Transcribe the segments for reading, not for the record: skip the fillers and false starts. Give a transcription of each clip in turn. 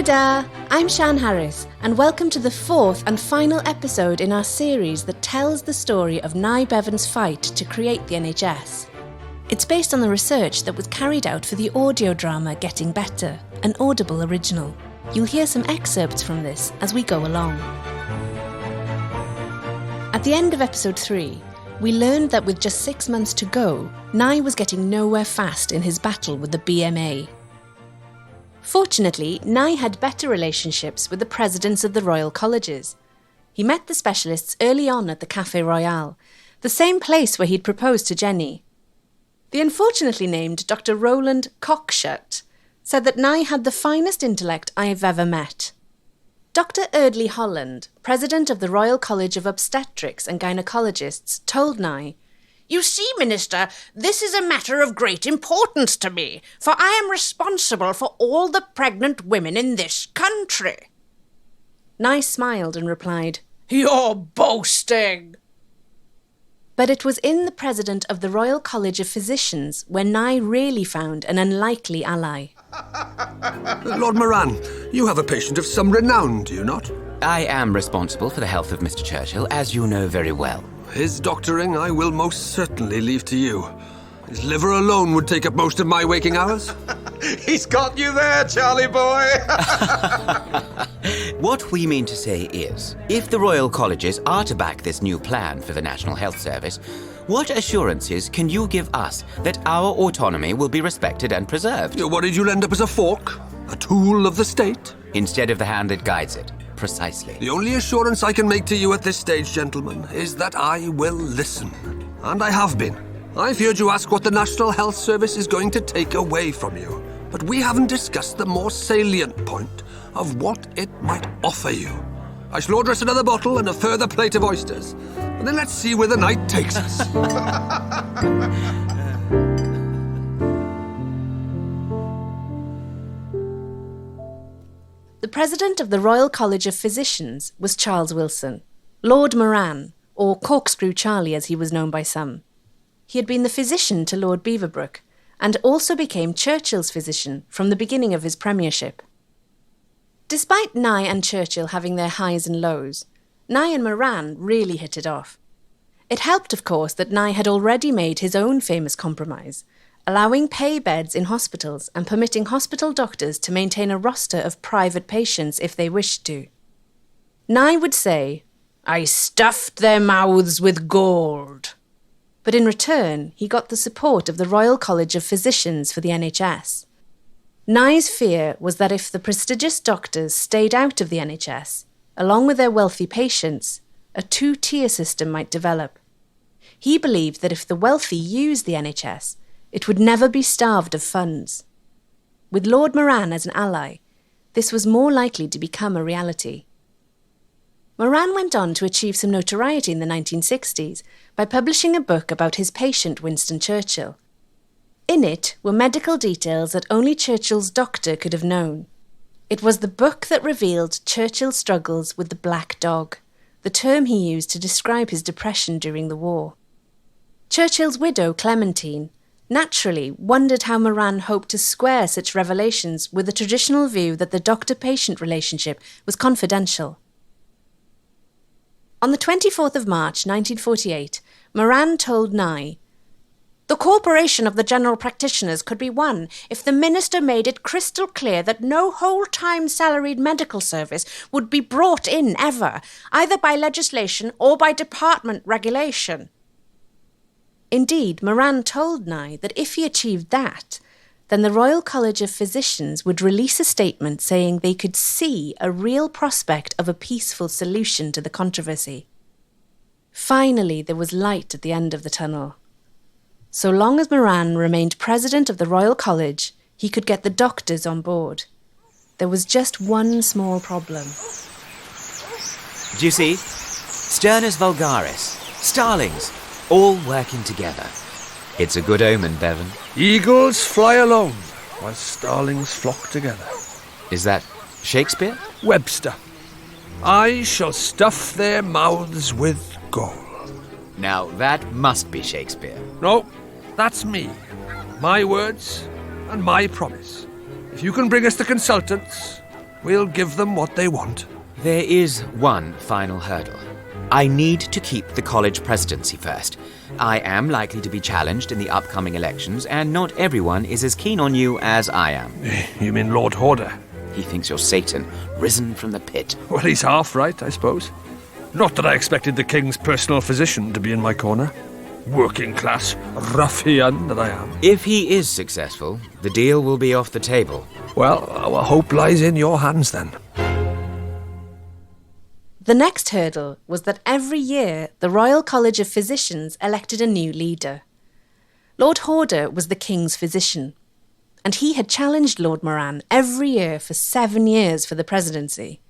Tara, I'm Sian Harries, and welcome to the fourth and final episode in our series that tells the story of Aneurin Bevan's fight to create the NHS. It's based on the research that was carried out for the audio drama Getting Better, an Audible original. You'll hear some excerpts from this as we go along. At the end of episode 3, we learned that with just 6 months to go, Aneurin was getting nowhere fast in his battle with the BMA. Fortunately, Aneurin had better relationships with the presidents of the Royal Colleges. He met the specialists early on at the Café Royal, the same place where he'd proposed to Jenny. The unfortunately named Dr. Roland Cockshut said that Aneurin had the finest intellect I've ever met. Dr. Eardley Holland, president of the Royal College of Obstetrics and Gynecologists, told Aneurin, "You see, Minister, this is a matter of great importance to me, for I am responsible for all the pregnant women in this country." Aneurin smiled and replied, "You're boasting." But it was in the president of the Royal College of Physicians where Aneurin really found an unlikely ally. Lord Moran, you have a patient of some renown, do you not? I am responsible for the health of Mr. Churchill, as you know very well. His doctoring I will most certainly leave to you. His liver alone would take up most of my waking hours. He's got you there, Charlie boy. What we mean to say is, if the Royal Colleges are to back this new plan for the National Health Service, what assurances can you give us that our autonomy will be respected and preserved? You're worried you'll end up as a fork? A tool of the state? Instead of the hand that guides it. Precisely. The only assurance I can make to you at this stage, gentlemen, is that I will listen. And I have been. I've heard you ask what the National Health Service is going to take away from you. But we haven't discussed the more salient point of what it might offer you. I shall order us another bottle and a further plate of oysters. And then let's see where the night takes us. The president of the Royal College of Physicians was Charles Wilson, Lord Moran, or Corkscrew Charlie as he was known by some. He had been the physician to Lord Beaverbrook, and also became Churchill's physician from the beginning of his premiership. Despite Aneurin and Churchill having their highs and lows, Aneurin and Moran really hit it off. It helped, of course, that Aneurin had already made his own famous compromise, allowing pay beds in hospitals and permitting hospital doctors to maintain a roster of private patients if they wished to. Aneurin would say, "I stuffed their mouths with gold." But in return, he got the support of the Royal College of Physicians for the NHS. Aneurin's fear was that if the prestigious doctors stayed out of the NHS, along with their wealthy patients, a two-tier system might develop. He believed that if the wealthy used the NHS, it would never be starved of funds. With Lord Moran as an ally, this was more likely to become a reality. Moran went on to achieve some notoriety in the 1960s by publishing a book about his patient Winston Churchill. In it were medical details that only Churchill's doctor could have known. It was the book that revealed Churchill's struggles with the black dog, the term he used to describe his depression during the war. Churchill's widow, Clementine, naturally wondered how Moran hoped to square such revelations with the traditional view that the doctor-patient relationship was confidential. On the 24th of March 1948, Moran told Aneurin, "The corporation of the general practitioners could be won if the minister made it crystal clear that no whole-time salaried medical service would be brought in ever, either by legislation or by department regulation." Indeed, Moran told Aneurin that if he achieved that, then the Royal College of Physicians would release a statement saying they could see a real prospect of a peaceful solution to the controversy. Finally, there was light at the end of the tunnel. So long as Moran remained president of the Royal College, he could get the doctors on board. There was just one small problem. Do you see? Sternus vulgaris, starlings, all working together. It's a good omen, Bevan. Eagles fly alone, while starlings flock together. Is that Shakespeare? Webster. I shall stuff their mouths with gold. Now, that must be Shakespeare. No, that's me. My words and my promise. If you can bring us the consultants, We'll give them what they want. There is one final hurdle. I need to keep the college presidency first. I am likely to be challenged in the upcoming elections, and not everyone is as keen on you as I am. You mean Lord Horder? He thinks you're Satan, risen from the pit. Well, he's half right, I suppose. Not that I expected the king's personal physician to be in my corner. Working class ruffian that I am. If he is successful, the deal will be off the table. Well, our hope lies in your hands then. The next hurdle was that every year the Royal College of Physicians elected a new leader. Lord Horder was the king's physician, and he had challenged Lord Moran every year for 7 years for the presidency.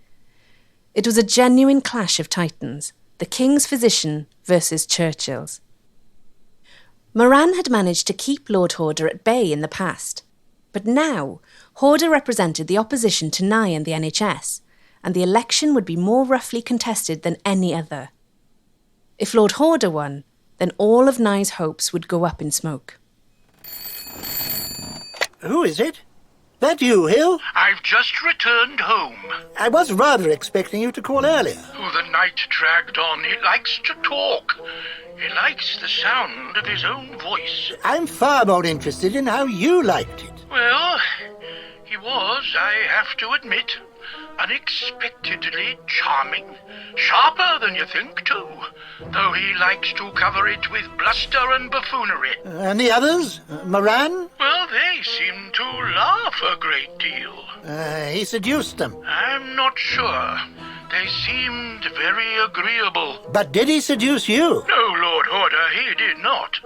It was a genuine clash of titans, the king's physician versus Churchill's. Moran had managed to keep Lord Horder at bay in the past, but now Horder represented the opposition to Nye and the NHS, and the election would be more roughly contested than any other. If Lord Horder won, then all of Nye's hopes would go up in smoke. Who is it? That you, Hill? I've just returned home. I was rather expecting you to call earlier. Oh, the night dragged on. He likes to talk. He likes the sound of his own voice. I'm far more interested in how you liked it. Well, he was, I have to admit, unexpectedly charming. Sharper than you think, too. Though he likes to cover it with bluster and buffoonery. And the others? Moran? Well, they seem to laugh a great deal. He seduced them. I'm not sure. They seemed very agreeable. But did he seduce you? No, Lord Horder, he did not.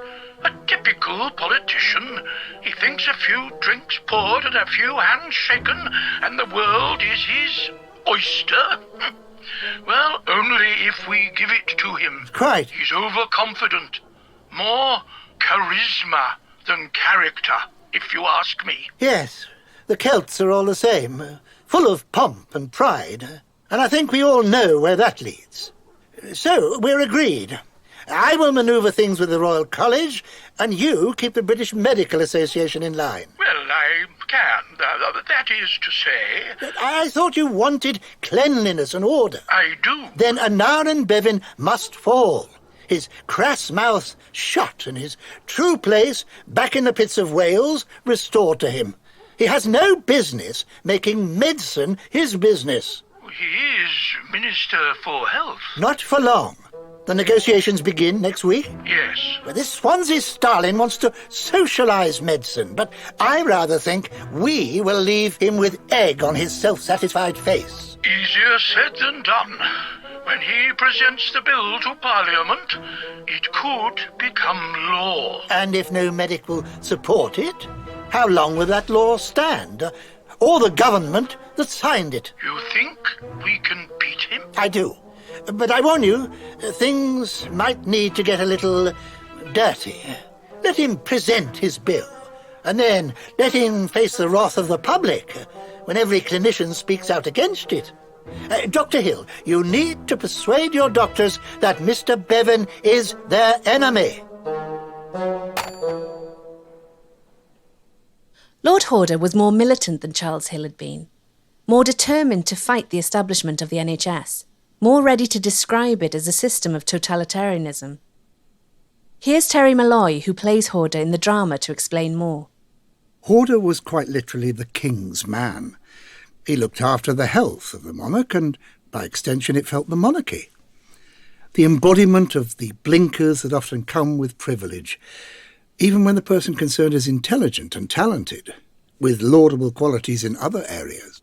A typical politician. He thinks a few drinks poured and a few hands shaken, and the world is his oyster. Well, only if we give it to him. Quite. He's overconfident. More charisma than character, if you ask me. Yes, the Celts are all the same. Full of pomp and pride. And I think we all know where that leads. So, we're agreed. I will manoeuvre things with the Royal College, and you keep the British Medical Association in line. Well, I can. That is to say... I thought you wanted cleanliness and order. I do. Then Aneurin Bevan must fall. His crass mouth shut and his true place back in the pits of Wales restored to him. He has no business making medicine his business. He is Minister for Health. Not for long. The negotiations begin next week. Yes. Well, this Swansea Starling wants to socialise medicine, but I rather think we will leave him with egg on his self-satisfied face. Easier said than done. When he presents the bill to Parliament, it could become law. And if no medic will support it, how long will that law stand? Or the government that signed it? You think we can beat him? I do. But I warn you, things might need to get a little dirty. Let him present his bill, and then let him face the wrath of the public when every clinician speaks out against it. Dr. Hill, you need to persuade your doctors that Mr. Bevan is their enemy. Lord Horder was more militant than Charles Hill had been, more determined to fight the establishment of the NHS, more ready to describe it as a system of totalitarianism. Here's Terry Molloy, who plays Horder in the drama, to explain more. Horder was quite literally the king's man. He looked after the health of the monarch, and by extension it felt the monarchy. The embodiment of the blinkers that often come with privilege, even when the person concerned is intelligent and talented, with laudable qualities in other areas.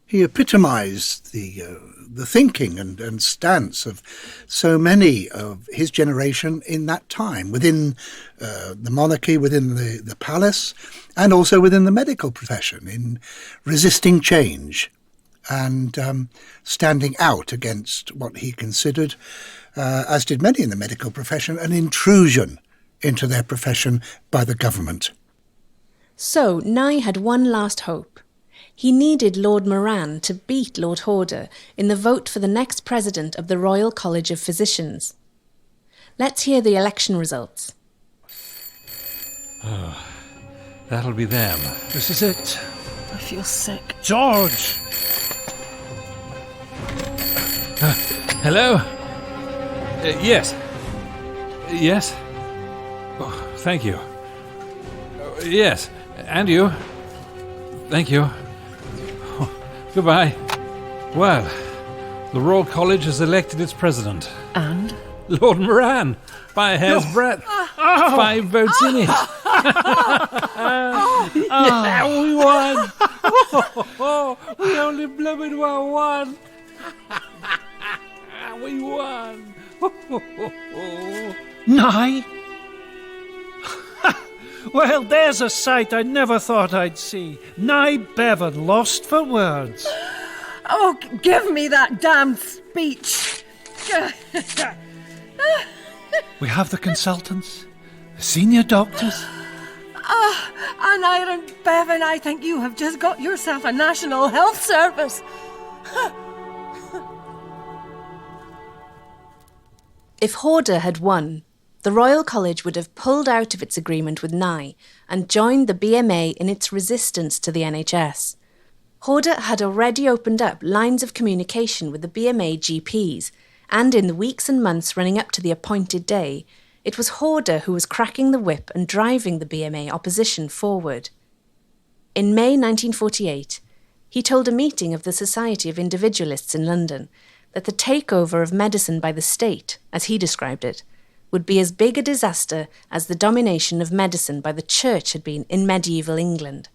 He epitomised the thinking and stance of so many of his generation in that time, within the monarchy, within the palace, and also within the medical profession, in resisting change and standing out against what he considered, as did many in the medical profession, an intrusion into their profession by the government. So Nye had one last hope. He needed Lord Moran to beat Lord Horder in the vote for the next president of the Royal College of Physicians. Let's hear the election results. That'll be them. This is it. I feel sick. George! Hello? Yes. Yes? Oh, thank you. Yes, and you. Thank you. Oh, goodbye. Well, the Royal College has elected its president. And? Lord Moran, by a hair's breadth. 5 votes in it. Yeah, we won. We only blooming won. We won. Nye? Well, there's a sight I never thought I'd see. Nye Bevan lost for words. Oh, give me that damned speech. We have the consultants, the senior doctors. Aneurin Bevan, I think you have just got yourself a National Health Service. If Horder had won, the Royal College would have pulled out of its agreement with Nye and joined the BMA in its resistance to the NHS. Horder had already opened up lines of communication with the BMA GPs, and in the weeks and months running up to the appointed day, it was Horder who was cracking the whip and driving the BMA opposition forward. In May 1948, he told a meeting of the Society of Individualists in London that the takeover of medicine by the state, as he described it, would be as big a disaster as the domination of medicine by the Church had been in medieval England.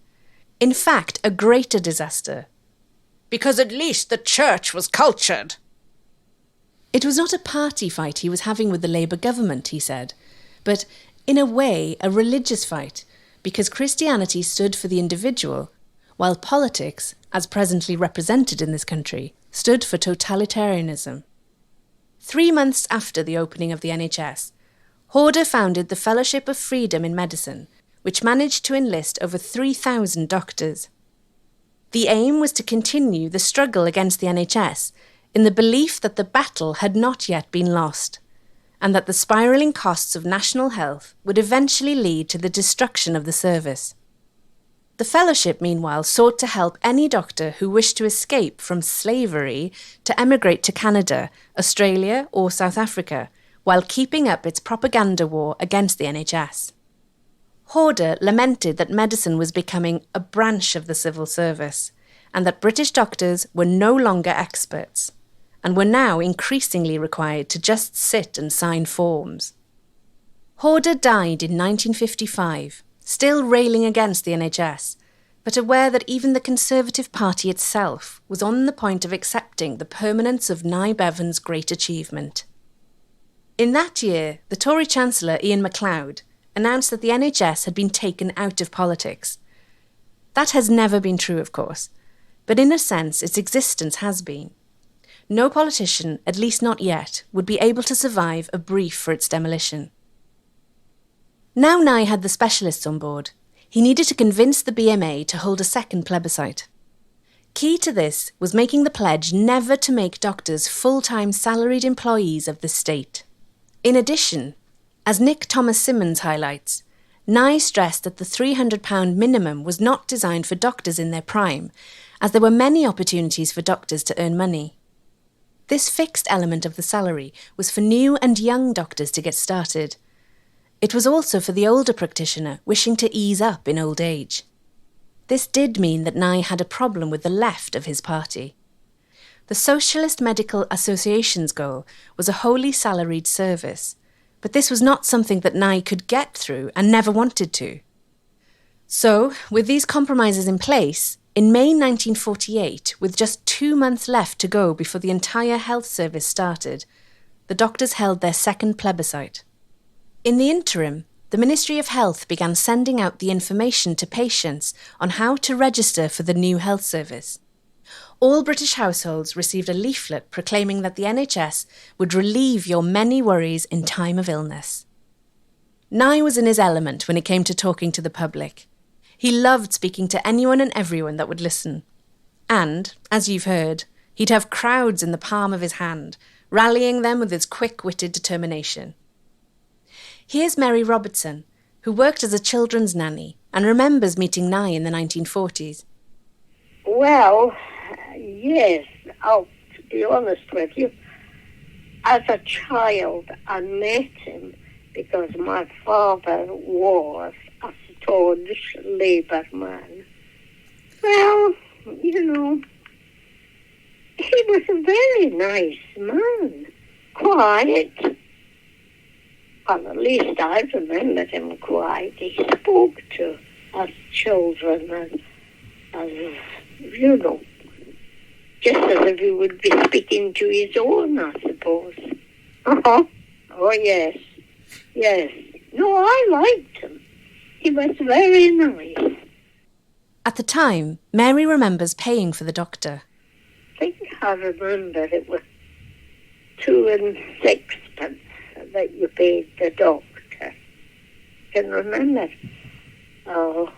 In fact, a greater disaster. Because at least the Church was cultured. It was not a party fight he was having with the Labour government, he said, but, in a way, a religious fight, because Christianity stood for the individual, while politics, as presently represented in this country, stood for totalitarianism. 3 months after the opening of the NHS, Horder founded the Fellowship of Freedom in Medicine, which managed to enlist over 3,000 doctors. The aim was to continue the struggle against the NHS in the belief that the battle had not yet been lost, and that the spiralling costs of national health would eventually lead to the destruction of the service. The Fellowship, meanwhile, sought to help any doctor who wished to escape from slavery to emigrate to Canada, Australia or South Africa, while keeping up its propaganda war against the NHS. Horder lamented that medicine was becoming a branch of the civil service, and that British doctors were no longer experts, and were now increasingly required to just sit and sign forms. Horder died in 1955, still railing against the NHS, but aware that even the Conservative Party itself was on the point of accepting the permanence of Nye Bevan's great achievement. In that year, the Tory Chancellor Ian MacLeod announced that the NHS had been taken out of politics. That has never been true, of course, but in a sense its existence has been. No politician, at least not yet, would be able to survive a brief for its demolition. Now Nye had the specialists on board, he needed to convince the BMA to hold a second plebiscite. Key to this was making the pledge never to make doctors full-time salaried employees of the state. In addition, as Nick Thomas Symonds highlights, Nye stressed that the £300 minimum was not designed for doctors in their prime, as there were many opportunities for doctors to earn money. This fixed element of the salary was for new and young doctors to get started. It was also for the older practitioner wishing to ease up in old age. This did mean that Nye had a problem with the left of his party. The Socialist Medical Association's goal was a wholly salaried service, but this was not something that Nye could get through and never wanted to. So, with these compromises in place, in May 1948, with just 2 months left to go before the entire health service started, the doctors held their second plebiscite. In the interim, the Ministry of Health began sending out the information to patients on how to register for the new health service. All British households received a leaflet proclaiming that the NHS would relieve your many worries in time of illness. Nye was in his element when it came to talking to the public. He loved speaking to anyone and everyone that would listen. And, as you've heard, he'd have crowds in the palm of his hand, rallying them with his quick-witted determination. Here's Mary Robertson, who worked as a children's nanny and remembers meeting Nye in the 1940s. Well, yes. Oh, be honest with you. As a child, I met him because my father was a staunch Labour man. Well, you know, he was a very nice man. Quiet. Well, at least I remember him quiet. He spoke to us children as you know, just as if he would be speaking to his own, I suppose. Uh-huh. Oh, yes. Yes. No, I liked him. He was very nice. At the time, Mary remembers paying for the doctor. I think I remember it was 2 and 6pence that you paid the doctor. Can remember. Oh,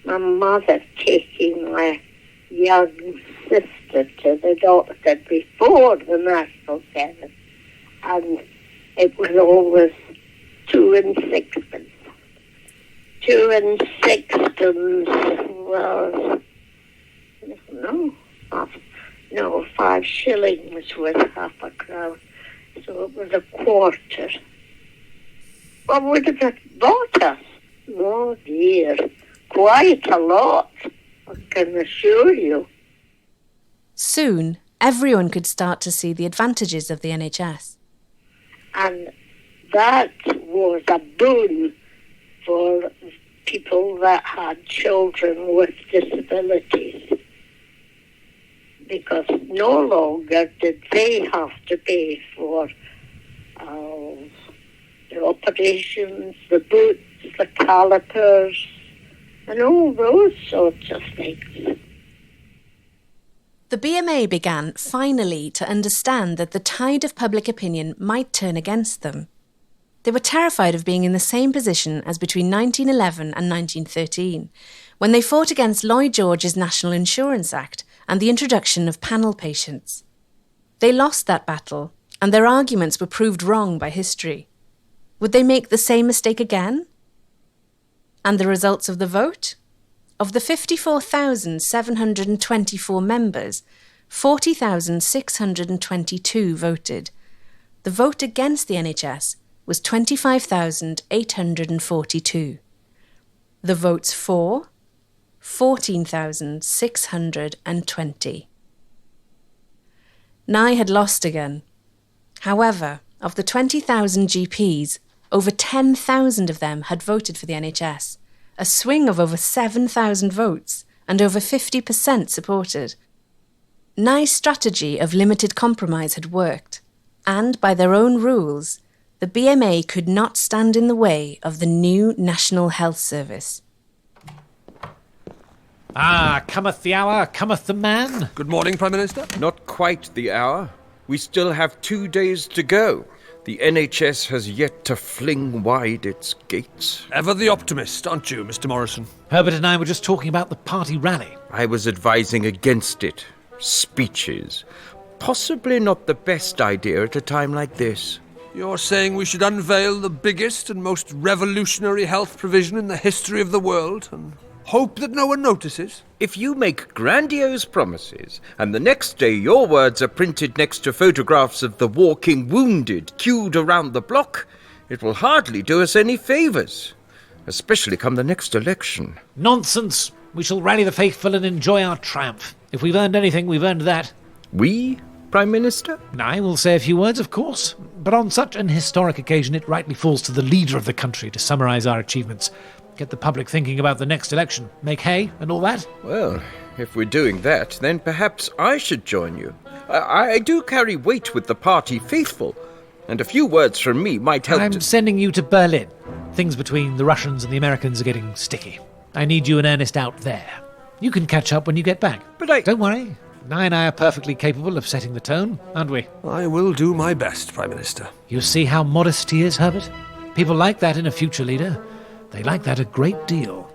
my mother taking my young sister to the doctor before the national service, and it was always 2 and 6pence. 2 and 6pence was no, 5 shillings was half a crown, so it was a quarter. What would have it bought us? Oh dear, quite a lot, I can assure you. Soon, everyone could start to see the advantages of the NHS. And that was a boon for people that had children with disabilities, because no longer did they have to pay for the operations, the boots, the calipers, and all those sorts of things. The BMA began, finally, to understand that the tide of public opinion might turn against them. They were terrified of being in the same position as between 1911 and 1913, when they fought against Lloyd George's National Insurance Act and the introduction of panel patients. They lost that battle, and their arguments were proved wrong by history. Would they make the same mistake again? And the results of the vote? Of the 54,724 members, 40,622 voted. The vote against the NHS was 25,842. The votes for, 14,620. Nye had lost again. However, of the 20,000 GPs, over 10,000 of them had voted for the NHS, a swing of over 7,000 votes, and over 50% supported. Nye's strategy of limited compromise had worked, and by their own rules, the BMA could not stand in the way of the new National Health Service. Ah, cometh the hour, cometh the man. Good morning, Prime Minister. Not quite the hour. We still have 2 days to go. The NHS has yet to fling wide its gates. Ever the optimist, aren't you, Mr. Morrison? Herbert and I were just talking about the party rally. I was advising against it. Speeches. Possibly not the best idea at a time like this. You're saying we should unveil the biggest and most revolutionary health provision in the history of the world and hope that no one notices? If you make grandiose promises, and the next day your words are printed next to photographs of the walking wounded queued around the block, it will hardly do us any favours, especially come the next election. Nonsense! We shall rally the faithful and enjoy our triumph. If we've earned anything, we've earned that. We, Prime Minister? I will say a few words, of course, but on such an historic occasion it rightly falls to the leader of the country to summarise our achievements. Get the public thinking about the next election, make hay and all that. Well, if we're doing that, then perhaps I should join you. I do carry weight with the party faithful, and a few words from me might help. I'm sending you to Berlin. Things between the Russians and the Americans are getting sticky. I need you and Ernest out there. You can catch up when you get back. But Don't worry. Nye and I are perfectly capable of setting the tone, aren't we? I will do my best, Prime Minister. You see how modest he is, Herbert? People like that in a future leader. They like that a great deal.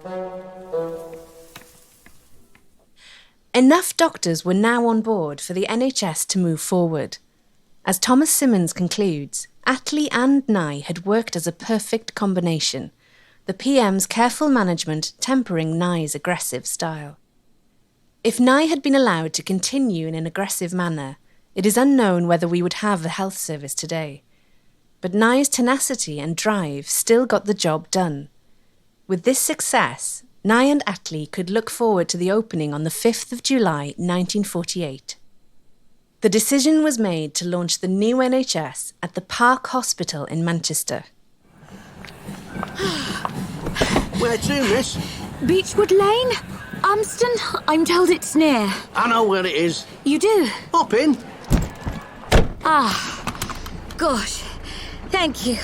Enough doctors were now on board for the NHS to move forward. As Thomas Symonds concludes, Attlee and Nye had worked as a perfect combination, the PM's careful management tempering Nye's aggressive style. If Nye had been allowed to continue in an aggressive manner, it is unknown whether we would have a health service today. But Nye's tenacity and drive still got the job done. With this success, Nye and Attlee could look forward to the opening on the 5th of July 1948. The decision was made to launch the new NHS at the Park Hospital in Manchester. Where to, miss? Beechwood Lane? Umston? I'm told it's near. I know where it is. You do? Hop in. Gosh. Thank you.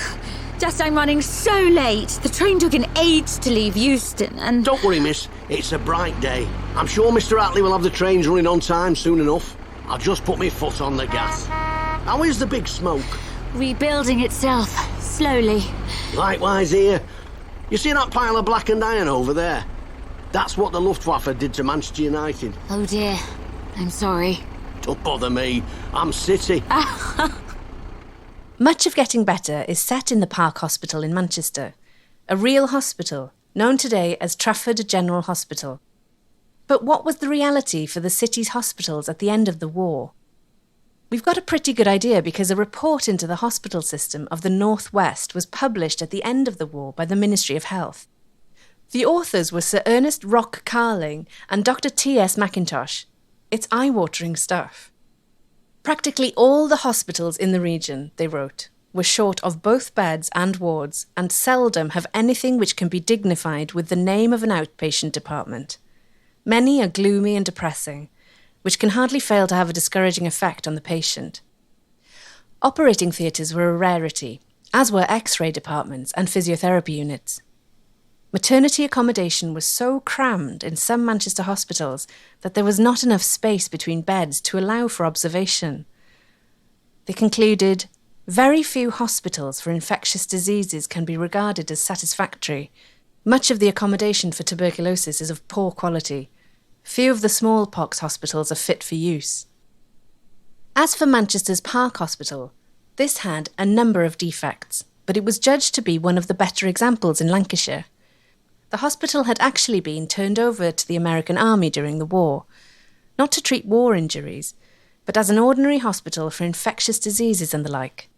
Just I'm running so late. The train took an age to leave Euston and... Don't worry, miss. It's a bright day. I'm sure Mr. Attlee will have the trains running on time soon enough. I'll just put my foot on the gas. How is the big smoke? Rebuilding itself, slowly. Likewise here. You see that pile of blackened iron over there? That's what the Luftwaffe did to Manchester United. Oh dear. I'm sorry. Don't bother me. I'm City. Much of Getting Better is set in the Park Hospital in Manchester, a real hospital, known today as Trafford General Hospital. But what was the reality for the city's hospitals at the end of the war? We've got a pretty good idea because a report into the hospital system of the North West was published at the end of the war by the Ministry of Health. The authors were Sir Ernest Rock Carling and Dr. T.S. Mackintosh. It's eye-watering stuff. Practically all the hospitals in the region, they wrote, were short of both beds and wards and seldom have anything which can be dignified with the name of an outpatient department. Many are gloomy and depressing, which can hardly fail to have a discouraging effect on the patient. Operating theatres were a rarity, as were X-ray departments and physiotherapy units. Maternity accommodation was so crammed in some Manchester hospitals that there was not enough space between beds to allow for observation. They concluded, very few hospitals for infectious diseases can be regarded as satisfactory. Much of the accommodation for tuberculosis is of poor quality. Few of the smallpox hospitals are fit for use. As for Manchester's Park Hospital, this had a number of defects, but it was judged to be one of the better examples in Lancashire. The hospital had actually been turned over to the American Army during the war, not to treat war injuries, but as an ordinary hospital for infectious diseases and the like.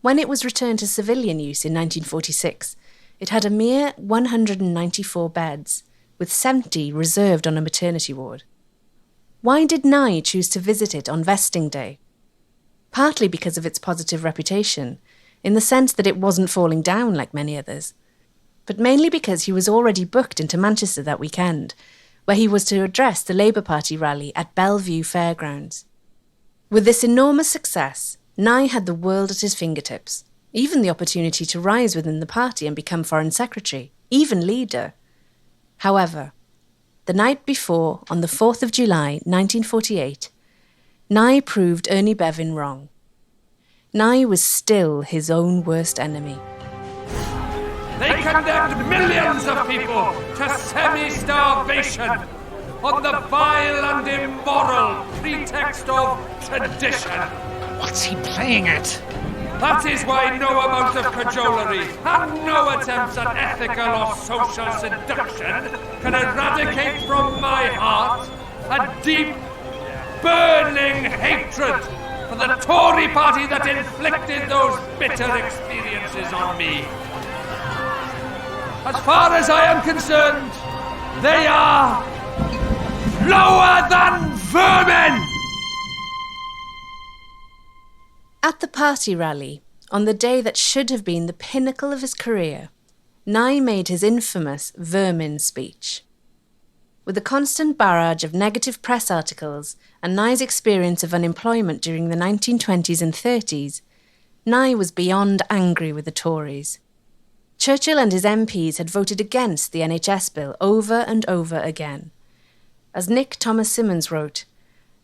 When it was returned to civilian use in 1946, it had a mere 194 beds, with 70 reserved on a maternity ward. Why did Nye choose to visit it on vesting day? Partly because of its positive reputation, in the sense that it wasn't falling down like many others, but mainly because he was already booked into Manchester that weekend, where he was to address the Labour Party rally at Bellevue Fairgrounds. With this enormous success, Nye had the world at his fingertips, even the opportunity to rise within the party and become Foreign Secretary, even leader. However, the night before, on the 4th of July 1948, Nye proved Aneurin Bevan wrong. Nye was still his own worst enemy. They condemned millions of people to semi-starvation on the vile and immoral pretext of tradition. What's he playing at? That is why no amount of cajolery and no attempts at ethical or social seduction can eradicate from my heart a deep, burning hatred for the Tory party that inflicted those bitter experiences on me. As far as I am concerned, they are lower than vermin! At the party rally, on the day that should have been the pinnacle of his career, Nye made his infamous vermin speech. With the constant barrage of negative press articles and Nye's experience of unemployment during the 1920s and 30s, Nye was beyond angry with the Tories. Churchill and his MPs had voted against the NHS bill over and over again. As Nick Thomas Symonds wrote,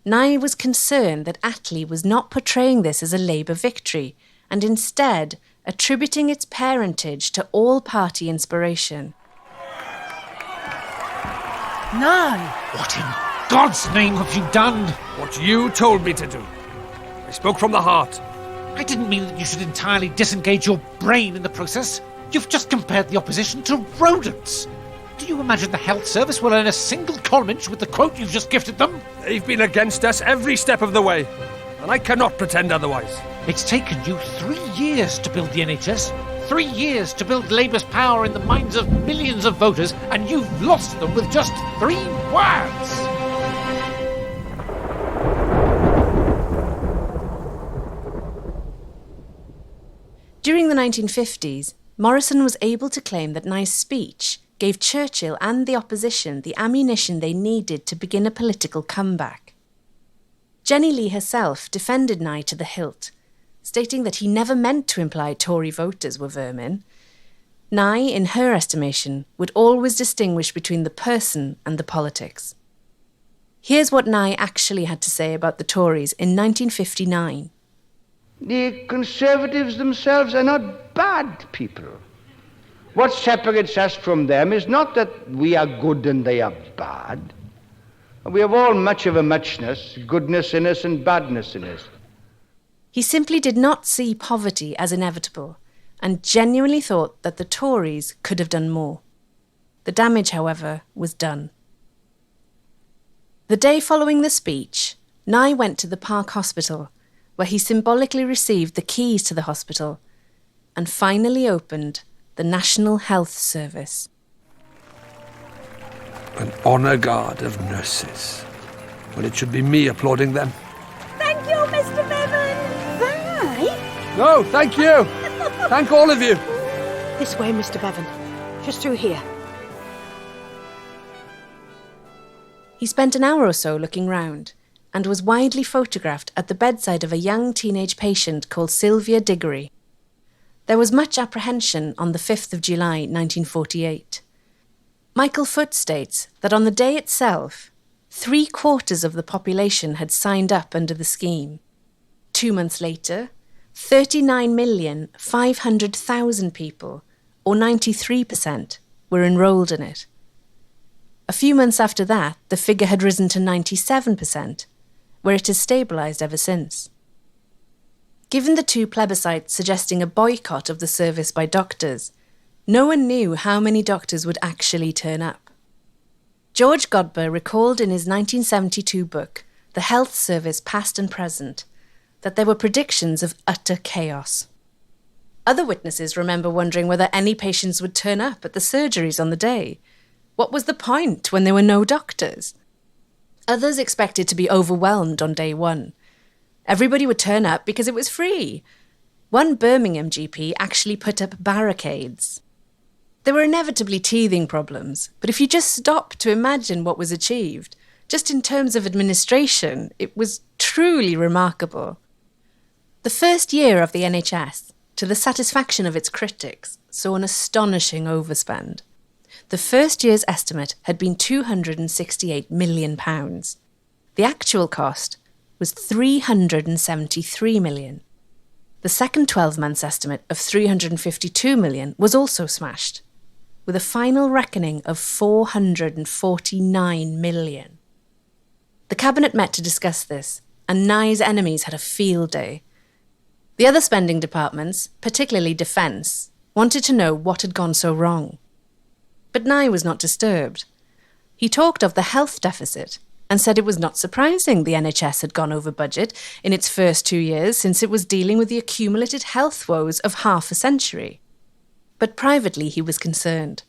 Nye was concerned that Attlee was not portraying this as a Labour victory and instead attributing its parentage to all-party inspiration. Nye! What in God's name have you done? What you told me to do. I spoke from the heart. I didn't mean that you should entirely disengage your brain in the process. You've just compared the opposition to rodents. Do you imagine the health service will earn a single column inch with the quote you've just gifted them? They've been against us every step of the way. and I cannot pretend otherwise. It's taken you 3 years to build the NHS, 3 years to build Labour's power in the minds of millions of voters, and you've lost them with just 3 words! During the 1950s, Morrison was able to claim that Nye's speech gave Churchill and the opposition the ammunition they needed to begin a political comeback. Jenny Lee herself defended Nye to the hilt, stating that he never meant to imply Tory voters were vermin. Nye, in her estimation, would always distinguish between the person and the politics. Here's what Nye actually had to say about the Tories in 1959. The Conservatives themselves are not bad people. What separates us from them is not that we are good and they are bad. We have all much of a muchness, goodness in us and badness in us. He simply did not see poverty as inevitable and genuinely thought that the Tories could have done more. The damage, however, was done. The day following the speech, Nye went to the Park Hospital, where he symbolically received the keys to the hospital and finally opened the National Health Service. An honour guard of nurses. Well, it should be me applauding them. Thank you, Mr. Bevan. Bye. No, thank you. Thank all of you. This way, Mr. Bevan. Just through here. He spent an hour or so looking round and was widely photographed at the bedside of a young teenage patient called Sylvia Diggory. There was much apprehension on the 5th of July 1948. Michael Foot states that on the day itself, 3/4 of the population had signed up under the scheme. 2 months later, 39,500,000 people, or 93%, were enrolled in it. A few months after that, the figure had risen to 97%, where it has stabilised ever since. Given the 2 plebiscites suggesting a boycott of the service by doctors, no one knew how many doctors would actually turn up. George Godber recalled in his 1972 book, The Health Service Past and Present, that there were predictions of utter chaos. Other witnesses remember wondering whether any patients would turn up at the surgeries on the day. What was the point when there were no doctors? Others expected to be overwhelmed on day 1. Everybody would turn up because it was free. One Birmingham GP actually put up barricades. There were inevitably teething problems, but if you just stopped to imagine what was achieved, just in terms of administration, it was truly remarkable. The first year of the NHS, to the satisfaction of its critics, saw an astonishing overspend. The first year's estimate had been £268 million. The actual cost was £373 million. The second 12 months estimate of £352 million was also smashed, with a final reckoning of £449 million. The Cabinet met to discuss this, and Nye's enemies had a field day. The other spending departments, particularly Defence, wanted to know what had gone so wrong. But Nye was not disturbed. He talked of the health deficit and said it was not surprising the NHS had gone over budget in its first 2 years since it was dealing with the accumulated health woes of half a century. But privately he was concerned.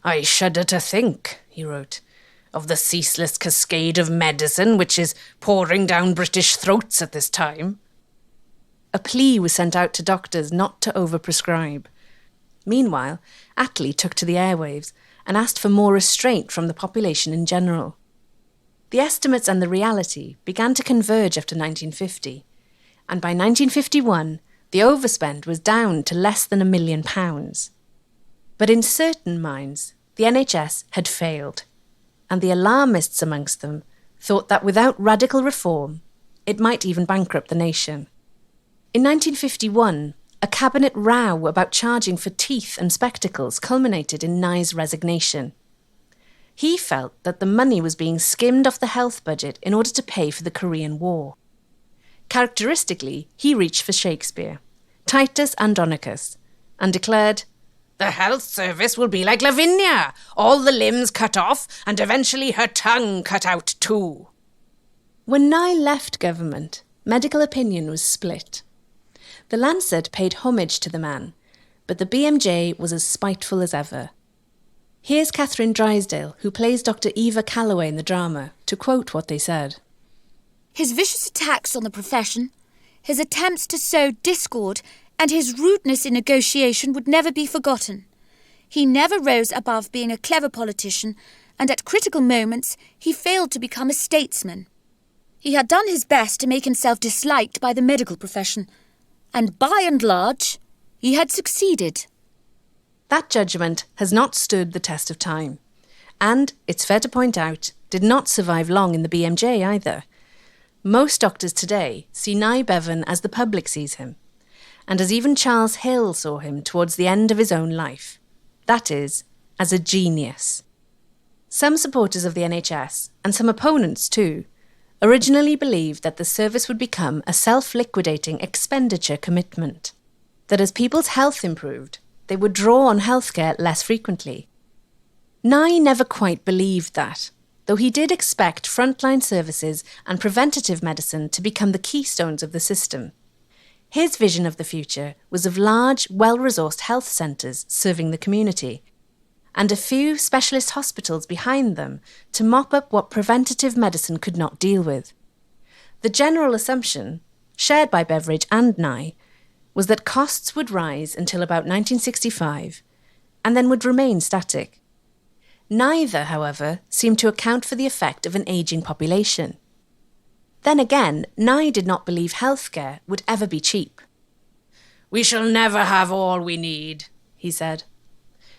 "I shudder to think," he wrote, "of the ceaseless cascade of medicine which is pouring down British throats at this time." A plea was sent out to doctors not to overprescribe. Meanwhile, Attlee took to the airwaves and asked for more restraint from the population in general. The estimates and the reality began to converge after 1950, and by 1951, the overspend was down to less than £1 million. But in certain minds, the NHS had failed, and the alarmists amongst them thought that without radical reform, it might even bankrupt the nation. In 1951, a cabinet row about charging for teeth and spectacles culminated in Nye's resignation. He felt that the money was being skimmed off the health budget in order to pay for the Korean War. Characteristically, he reached for Shakespeare, Titus Andronicus, and declared, "The health service will be like Lavinia, all the limbs cut off and eventually her tongue cut out too." When Nye left government, medical opinion was split. The Lancet paid homage to the man, but the BMJ was as spiteful as ever. Here's Kathryn Drysdale, who plays Dr. Eva Calloway in the drama, to quote what they said. His vicious attacks on the profession, his attempts to sow discord, and his rudeness in negotiation would never be forgotten. He never rose above being a clever politician, and at critical moments he failed to become a statesman. He had done his best to make himself disliked by the medical profession, and by and large, he had succeeded. That judgment has not stood the test of time, and, it's fair to point out, did not survive long in the BMJ either. Most doctors today see Nye Bevan as the public sees him, and as even Charles Hill saw him towards the end of his own life. That is, as a genius. Some supporters of the NHS, and some opponents too, originally believed that the service would become a self-liquidating expenditure commitment, that as people's health improved, they would draw on healthcare less frequently. Nye never quite believed that, though he did expect frontline services and preventative medicine to become the keystones of the system. His vision of the future was of large, well-resourced health centres serving the community, and a few specialist hospitals behind them to mop up what preventative medicine could not deal with. The general assumption, shared by Beveridge and Nye, was that costs would rise until about 1965, and then would remain static. Neither, however, seemed to account for the effect of an ageing population. Then again, Nye did not believe healthcare would ever be cheap. "We shall never have all we need," he said.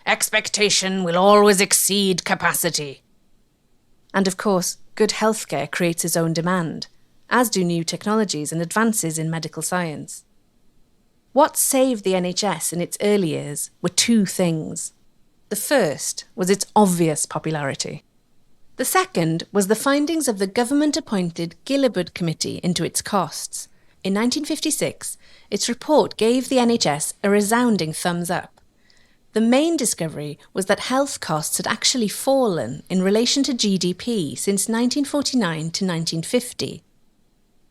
"Expectation will always exceed capacity." And of course, good healthcare creates its own demand, as do new technologies and advances in medical science. What saved the NHS in its early years were two things. The first was its obvious popularity. The second was the findings of the government-appointed Gilbert Committee into its costs. In 1956, its report gave the NHS a resounding thumbs up. The main discovery was that health costs had actually fallen in relation to GDP since 1949 to 1950.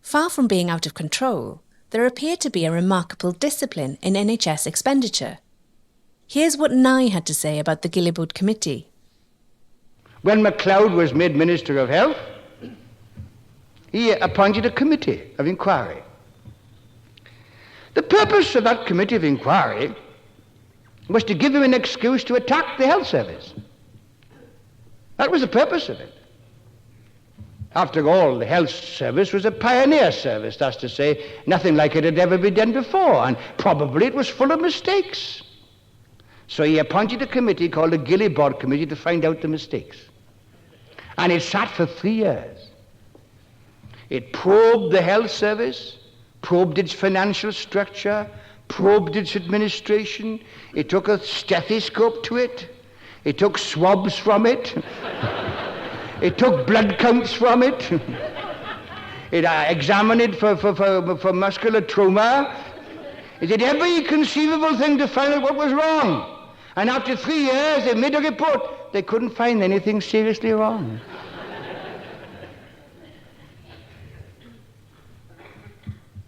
Far from being out of control, there appeared to be a remarkable discipline in NHS expenditure. Here's what Nye had to say about the Gilbert Committee. When MacLeod was made Minister of Health, he appointed a committee of inquiry. The purpose of that committee of inquiry was to give him an excuse to attack the health service. That was the purpose of it. After all, the health service was a pioneer service, that's to say, nothing like it had ever been done before, and probably it was full of mistakes. So he appointed a committee called the Gilbert Committee to find out the mistakes. And it sat for 3 years. It probed the health service, probed its financial structure, probed its administration. It took a stethoscope to it. It took swabs from it. It took blood counts from it. It examined it for muscular trauma. It did every conceivable thing to find out what was wrong. And after 3 years, they made a report. They couldn't find anything seriously wrong.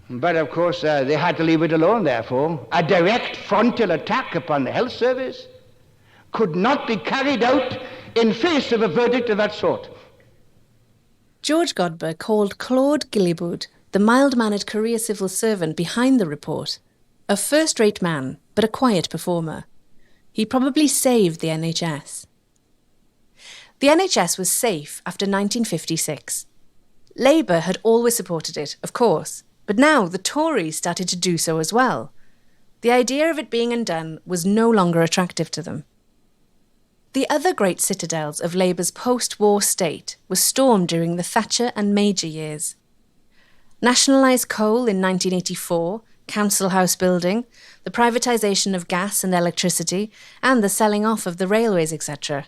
But of course, they had to leave it alone, therefore. A direct frontal attack upon the health service could not be carried out in face of a verdict of that sort. George Godber called Claude Gilbert the mild-mannered career civil servant behind the report, a first-rate man, but a quiet performer. He probably saved the NHS. The NHS was safe after 1956. Labour had always supported it, of course, but now the Tories started to do so as well. The idea of it being undone was no longer attractive to them. The other great citadels of Labour's post-war state were stormed during the Thatcher and Major years. Nationalised coal in 1984, Council House building, the privatisation of gas and electricity, and the selling off of the railways, etc.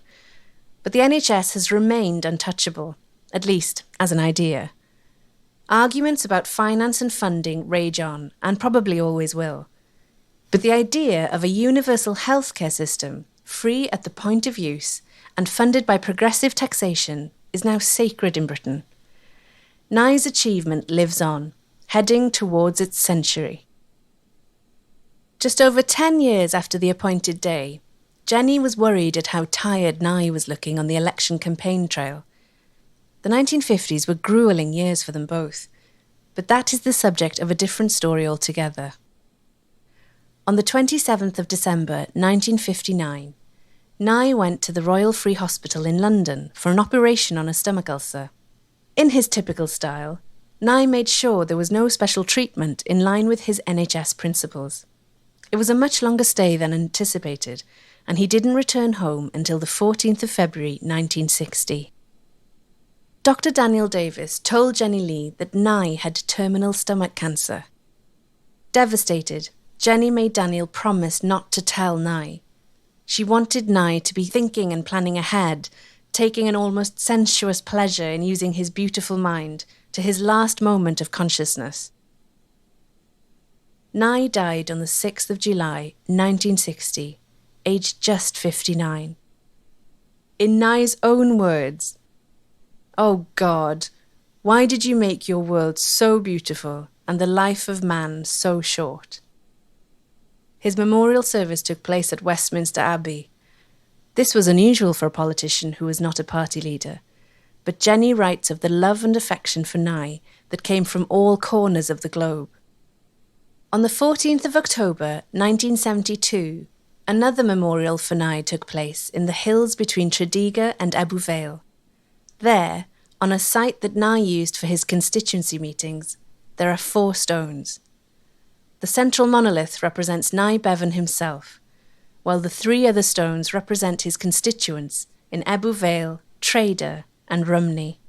But the NHS has remained untouchable, at least as an idea. Arguments about finance and funding rage on, and probably always will. But the idea of a universal healthcare system, free at the point of use and funded by progressive taxation, is now sacred in Britain. Nye's achievement lives on, heading towards its century. Just over 10 years after the appointed day, Jenny was worried at how tired Nye was looking on the election campaign trail. The 1950s were gruelling years for them both, but that is the subject of a different story altogether. On the 27th of December 1959, Nye went to the Royal Free Hospital in London for an operation on a stomach ulcer. In his typical style, Nye made sure there was no special treatment in line with his NHS principles. It was a much longer stay than anticipated, and he didn't return home until the 14th of February 1960. Dr. Daniel Davis told Jenny Lee that Nye had terminal stomach cancer. Devastated, Jenny made Daniel promise not to tell Nye. She wanted Nye to be thinking and planning ahead, taking an almost sensuous pleasure in using his beautiful mind to his last moment of consciousness. Nye died on the 6th of July 1960, aged just 59. In Nye's own words, "Oh God, why did you make your world so beautiful and the life of man so short?" His memorial service took place at Westminster Abbey. This was unusual for a politician who was not a party leader, but Jenny writes of the love and affection for Nye that came from all corners of the globe. On the 14th of October 1972, another memorial for Nye took place in the hills between Tredegar and Ebbw Vale. There, on a site that Nye used for his constituency meetings, there are 4 stones. The central monolith represents Nye Bevan himself, while the 3 other stones represent his constituents in Ebbw Vale, Tredegar and Rumney.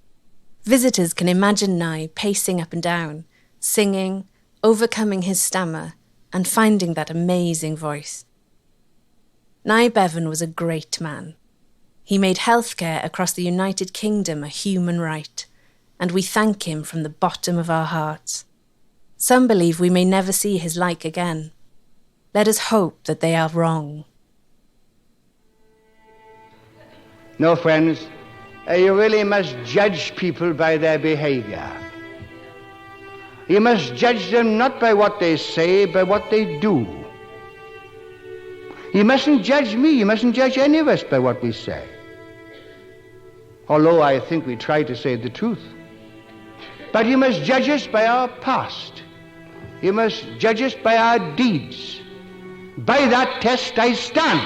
Visitors can imagine Nye pacing up and down, singing, overcoming his stammer, and finding that amazing voice. Nye Bevan was a great man. He made healthcare across the United Kingdom a human right, and we thank him from the bottom of our hearts. Some believe we may never see his like again. Let us hope that they are wrong. No, friends, you really must judge people by their behavior. You must judge them not by what they say, but what they do. You mustn't judge me, you mustn't judge any of us by what we say. Although I think we try to say the truth. But you must judge us by our past. You must judge us by our deeds. By that test I stand.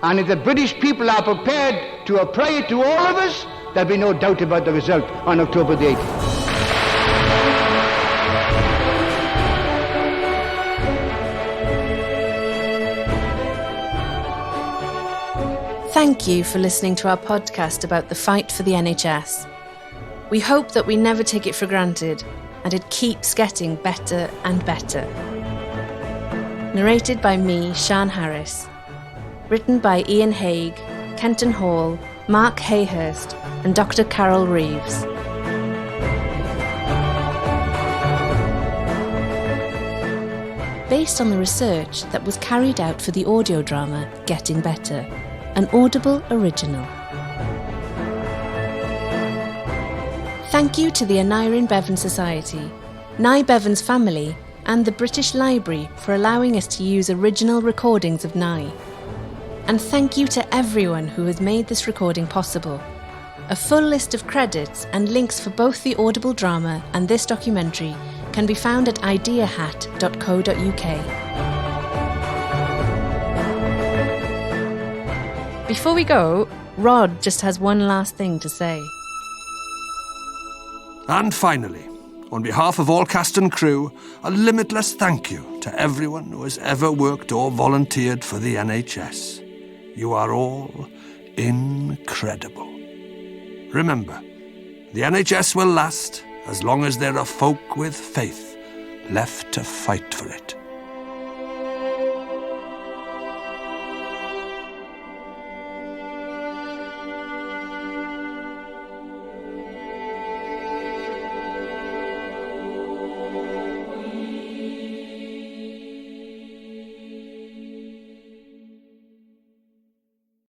And if the British people are prepared to apply it to all of us, there'll be no doubt about the result on October the 18th. Thank you for listening to our podcast about the fight for the NHS. We hope that we never take it for granted and it keeps getting better and better. Narrated by me, Sian Harries. Written by Ian Haig, Kenton Hall, Mark Hayhurst and Dr. Carole Reeves. Based on the research that was carried out for the audio drama Getting Better, an Audible original. Thank you to the Aneurin Bevan Society, Nye Bevan's family, and the British Library for allowing us to use original recordings of Nye. And thank you to everyone who has made this recording possible. A full list of credits and links for both the Audible drama and this documentary can be found at ideahat.co.uk. Before we go, Rhod just has one last thing to say. And finally, on behalf of all cast and crew, a limitless thank you to everyone who has ever worked or volunteered for the NHS. You are all incredible. Remember, the NHS will last as long as there are folk with faith left to fight for it.